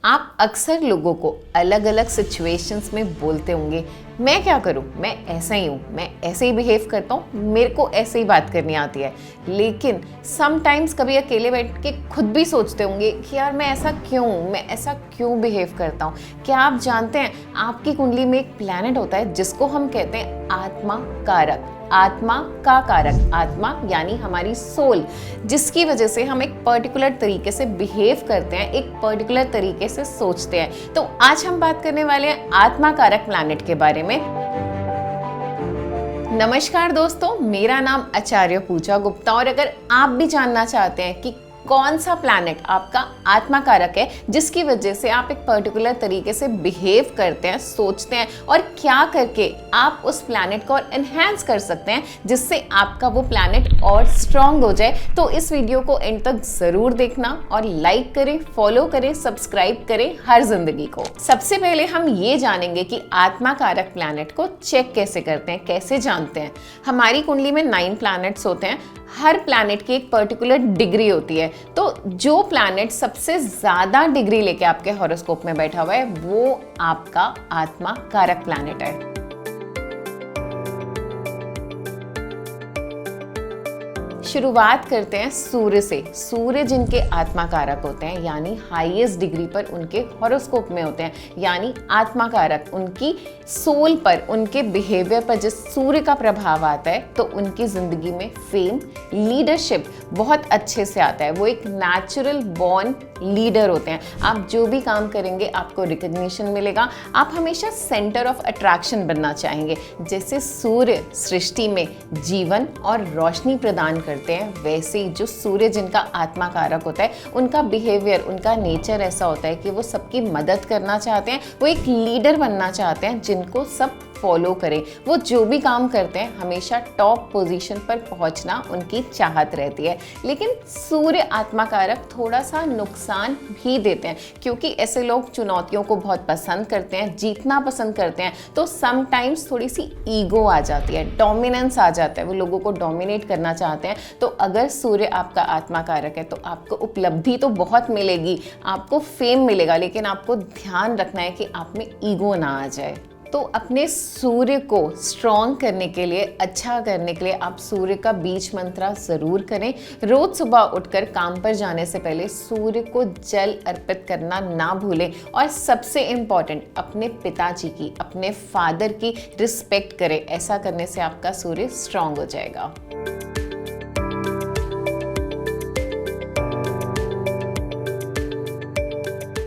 आप अक्सर लोगों को अलग अलग सिचुएशंस में बोलते होंगे, मैं क्या करूं, मैं ऐसा ही हूं, मैं ऐसे ही बिहेव करता हूं, मेरे को ऐसे ही बात करनी आती है। लेकिन समटाइम्स कभी अकेले बैठ के खुद भी सोचते होंगे कि यार मैं ऐसा क्यों बिहेव करता हूं। क्या आप जानते हैं आपकी कुंडली में एक प्लैनेट होता है जिसको हम कहते हैं आत्मा कारक। आत्मा का कारक, आत्मा यानी हमारी सोल, जिसकी वजह से हम एक पर्टिकुलर तरीके से बिहेव करते हैं, एक पर्टिकुलर तरीके से सोचते हैं। तो आज हम बात करने वाले हैं आत्मा कारक प्लैनेट के बारे में। नमस्कार दोस्तों, मेरा नाम आचार्य पूजा गुप्ता, और अगर आप भी जानना चाहते हैं कि कौन सा प्लैनेट आपका आत्मा कारक है जिसकी वजह से आप एक पर्टिकुलर तरीके से बिहेव करते हैं, सोचते हैं, और क्या करके आप उस प्लैनेट को एनहांस कर सकते हैं जिससे आपका वो प्लैनेट और स्ट्रांग हो जाए, तो इस वीडियो को एंड तक जरूर देखना और लाइक करें, फॉलो करें, सब्सक्राइब करें हर जिंदगी को। सबसे पहले हम ये जानेंगे कि आत्मा कारक प्लैनेट को चेक कैसे करते हैं, कैसे जानते हैं। हमारी कुंडली में 9 प्लैनेट्स होते हैं। हर प्लैनेट की एक पर्टिकुलर डिग्री होती है, तो जो प्लैनेट सबसे ज्यादा डिग्री लेके आपके हॉरोस्कोप में बैठा हुआ है वो आपका आत्मा कारक प्लैनेट है। शुरुआत करते हैं सूर्य से। सूर्य जिनके आत्मा कारक होते हैं, यानी हाईएस्ट डिग्री पर उनके हॉरोस्कोप में होते हैं, यानी आत्मा कारक, उनकी सोल पर, उनके बिहेवियर पर जिस सूर्य का प्रभाव आता है तो उनकी जिंदगी में फेम, लीडरशिप बहुत अच्छे से आता है। वो एक नेचुरल बॉर्न लीडर होते हैं। आप जो भी काम करेंगे आपको रिकग्निशन मिलेगा। आप हमेशा सेंटर ऑफ अट्रैक्शन बनना चाहेंगे। जैसे सूर्य सृष्टि में जीवन और रोशनी प्रदान करते हैं, वैसे ही जो सूर्य जिनका आत्मा कारक होता है उनका बिहेवियर, उनका नेचर ऐसा होता है कि वो सबकी मदद करना चाहते हैं, वो एक लीडर बनना चाहते हैं जिनको सब फॉलो करें। वो जो भी काम करते हैं हमेशा टॉप पोजीशन पर पहुंचना उनकी चाहत रहती है। लेकिन सूर्य आत्मा कारक थोड़ा सा नुकसान भी देते हैं, क्योंकि ऐसे लोग चुनौतियों को बहुत पसंद करते हैं, जीतना पसंद करते हैं, तो समटाइम्स थोड़ी सी ईगो आ जाती है, डोमिनेंस आ जाता है, वो लोगों को डोमिनेट करना चाहते हैं। तो अगर सूर्य आपका आत्मा कारक है तो आपको उपलब्धि तो बहुत मिलेगी, आपको फेम मिलेगा, लेकिन आपको ध्यान रखना है कि आप में ईगो ना आ जाए। तो अपने सूर्य को स्ट्रॉन्ग करने के लिए, अच्छा करने के लिए आप सूर्य का बीज मंत्रा जरूर करें। रोज सुबह उठकर काम पर जाने से पहले सूर्य को जल अर्पित करना ना भूलें। और सबसे इम्पॉर्टेंट, अपने पिताजी की, अपने फादर की रिस्पेक्ट करें। ऐसा करने से आपका सूर्य स्ट्रॉन्ग हो जाएगा।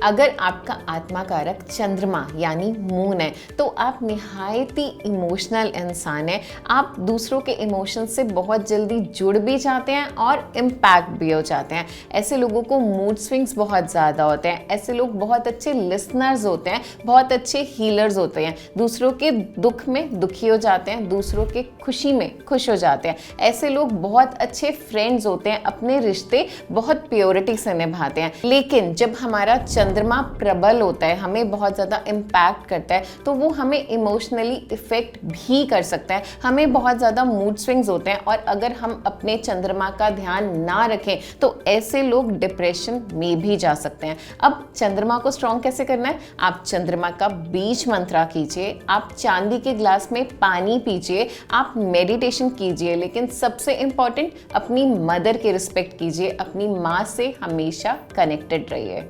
अगर आपका आत्मा कारक चंद्रमा यानी मून है तो आप निहायत ही इमोशनल इंसान हैं। आप दूसरों के इमोशन से बहुत जल्दी जुड़ भी जाते हैं और इम्पैक्ट भी हो जाते हैं। ऐसे लोगों को मूड स्विंग्स बहुत ज़्यादा होते हैं। ऐसे लोग बहुत अच्छे लिसनर्स होते हैं, बहुत अच्छे हीलर्स होते हैं। दूसरों के दुख में दुखी हो जाते हैं, दूसरों के खुशी में खुश हो जाते हैं। ऐसे लोग बहुत अच्छे फ्रेंड्स होते हैं, अपने रिश्ते बहुत प्योरिटी से निभाते हैं। लेकिन जब हमारा चंद्रमा प्रबल होता है, हमें बहुत ज़्यादा इम्पैक्ट करता है, तो वो हमें इमोशनली इफेक्ट भी कर सकता है। हमें बहुत ज़्यादा मूड स्विंग्स होते हैं, और अगर हम अपने चंद्रमा का ध्यान ना रखें तो ऐसे लोग डिप्रेशन में भी जा सकते हैं। अब चंद्रमा को स्ट्रॉन्ग कैसे करना है? आप चंद्रमा का बीज मंत्रा कीजिए, आप चांदी के ग्लास में पानी पीजिए, आप मेडिटेशन कीजिए, लेकिन सबसे इंपॉर्टेंट अपनी मदर की रिस्पेक्ट कीजिए, अपनी माँ से हमेशा कनेक्टेड रहिए।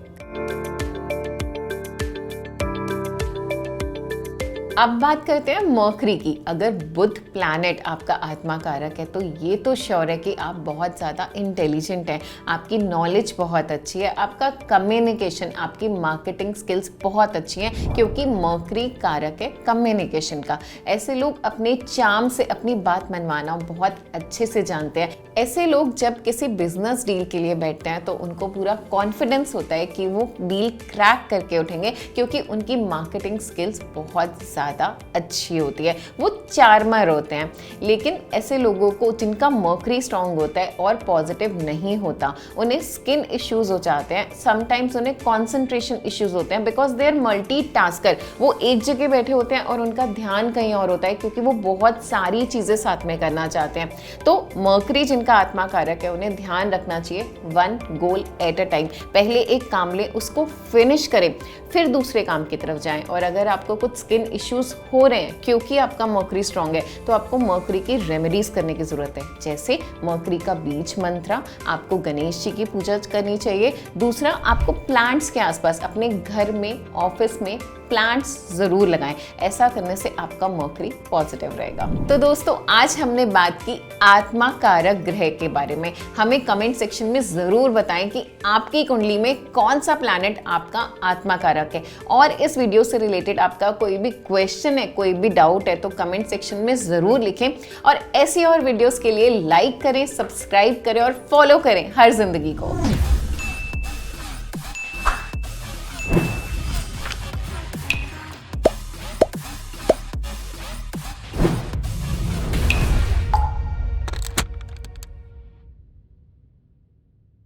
अब बात करते हैं मर्करी की। अगर बुध प्लैनेट आपका आत्मा कारक है तो ये तो श्योर है कि आप बहुत ज़्यादा इंटेलिजेंट हैं, आपकी नॉलेज बहुत अच्छी है, आपका कम्युनिकेशन, आपकी मार्केटिंग स्किल्स बहुत अच्छी हैं, क्योंकि मर्करी कारक है कम्युनिकेशन का। ऐसे लोग अपने चार्म से अपनी बात मनवाना बहुत अच्छे से जानते हैं। ऐसे लोग जब किसी बिजनेस डील के लिए बैठते हैं तो उनको पूरा कॉन्फिडेंस होता है कि वो डील क्रैक करके उठेंगे, क्योंकि उनकी मार्केटिंग स्किल्स बहुत ज़्यादा ज़्यादा अच्छी होती है, वो चार्मर होते हैं। लेकिन ऐसे लोगों को जिनका मर्करी स्ट्रॉन्ग होता है और पॉजिटिव नहीं होता, उन्हें स्किन इश्यूज हो जाते हैं, समटाइम्स उन्हें कॉन्सेंट्रेशन इश्यूज होते हैं, बिकॉज दे आर मल्टीटास्कर। वो एक जगह बैठे होते हैं और उनका ध्यान कहीं और होता है, क्योंकि वो बहुत सारी चीज़ें साथ में करना चाहते हैं। तो मर्करी जिनका आत्मा कारक है, उन्हें ध्यान रखना चाहिए, one goal at a time. पहले एक काम लें, उसको फिनिश करें, फिर दूसरे काम की तरफ जाएं। और अगर आपको कुछ स्किन इश्यूज हो रहे हैं क्योंकि आपका मर्करी स्ट्रॉन्ग है, तो आपको मर्करी की रेमेडीज करने की जरूरत है। जैसे मर्करी का बीज मंत्र, आपको गणेश जी की पूजा करनी चाहिए। दूसरा, आपको प्लांट्स के आसपास अपने घर में, ऑफिस में प्लांट्स जरूर लगाएं। ऐसा करने से आपका मर्करी पॉजिटिव रहेगा। तो दोस्तों, आज हमने बात की आत्मा कारक ग्रह के बारे में। हमें कमेंट सेक्शन में जरूर बताएं कि आपकी कुंडली में कौन सा प्लैनेट आपका आत्मा कारक है। और इस वीडियो से रिलेटेड आपका कोई भी क्वेश्चन है, कोई भी डाउट है, तो कमेंट सेक्शन में जरूर लिखें। और ऐसी और वीडियोस के लिए लाइक करें, सब्सक्राइब करें और फॉलो करें हर जिंदगी को।